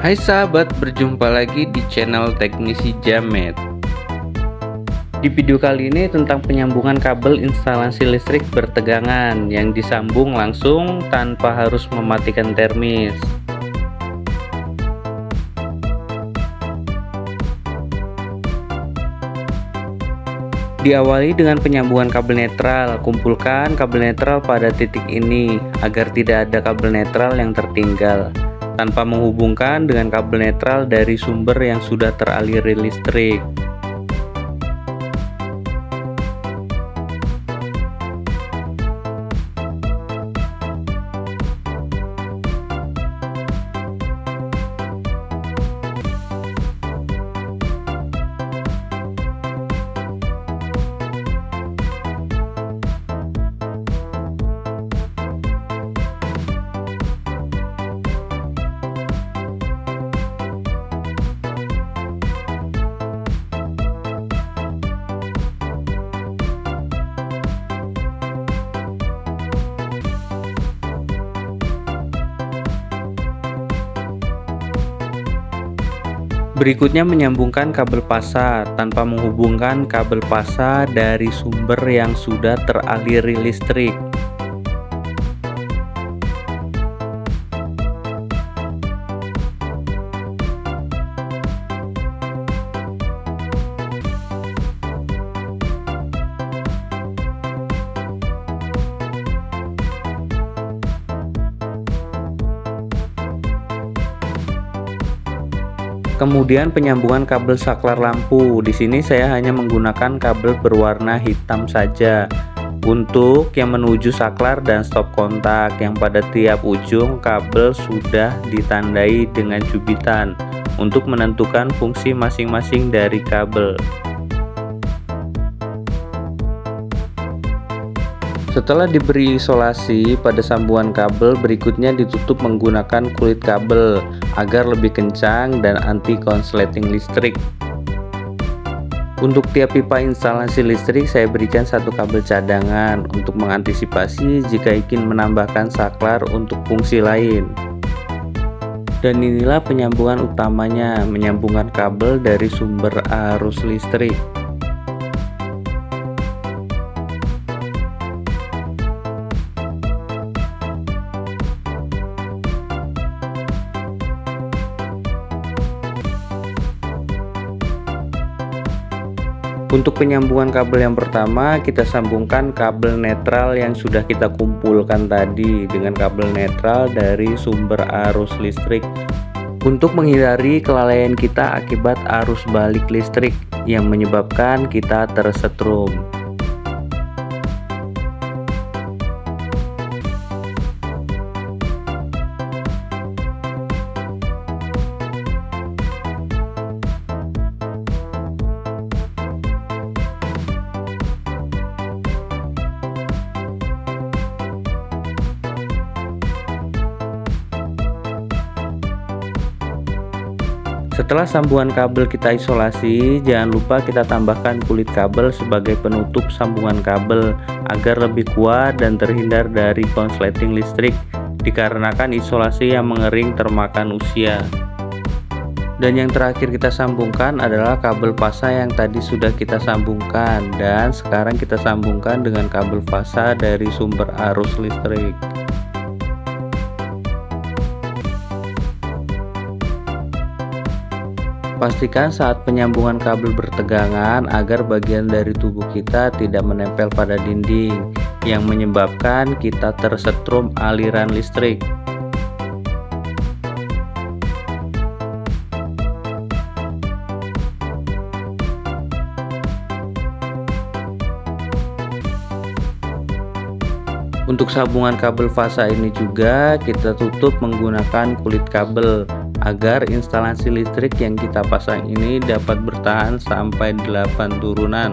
Hai sahabat, berjumpa lagi di channel Teknisi Jamet. Di video kali ini tentang penyambungan kabel instalasi listrik bertegangan yang disambung langsung tanpa harus mematikan termis. Diawali dengan penyambungan kabel netral. Kumpulkan kabel netral pada titik ini agar tidak ada kabel netral yang tertinggal, tanpa menghubungkan dengan kabel netral dari sumber yang sudah teraliri listrik. Berikutnya menyambungkan kabel pasa tanpa menghubungkan kabel pasa dari sumber yang sudah teraliri listrik. Kemudian penyambungan kabel saklar lampu. Di sini saya hanya menggunakan kabel berwarna hitam saja untuk yang menuju saklar dan stop kontak, yang pada tiap ujung kabel sudah ditandai dengan cubitan untuk menentukan fungsi masing-masing dari kabel. Setelah diberi isolasi pada sambungan kabel, berikutnya ditutup menggunakan kulit kabel agar lebih kencang dan anti konsleting listrik. Untuk tiap pipa instalasi listrik saya berikan satu kabel cadangan untuk mengantisipasi jika ingin menambahkan saklar untuk fungsi lain. Dan inilah penyambungan utamanya, menyambungkan kabel dari sumber arus listrik. Untuk penyambungan kabel yang pertama, kita sambungkan kabel netral yang sudah kita kumpulkan tadi dengan kabel netral dari sumber arus listrik untuk menghindari kelalaian kita akibat arus balik listrik yang menyebabkan kita tersetrum. Setelah sambungan kabel kita isolasi, jangan lupa kita tambahkan kulit kabel sebagai penutup sambungan kabel agar lebih kuat dan terhindar dari konsleting listrik dikarenakan isolasi yang mengering termakan usia. Dan yang terakhir kita sambungkan adalah kabel pasa yang tadi sudah kita sambungkan, dan sekarang kita sambungkan dengan kabel pasa dari sumber arus listrik. Pastikan saat penyambungan kabel bertegangan agar bagian dari tubuh kita tidak menempel pada dinding yang menyebabkan kita tersetrum aliran listrik. Untuk sambungan kabel fasa ini juga kita tutup menggunakan kulit kabel agar instalasi listrik yang kita pasang ini dapat bertahan sampai 8 turunan.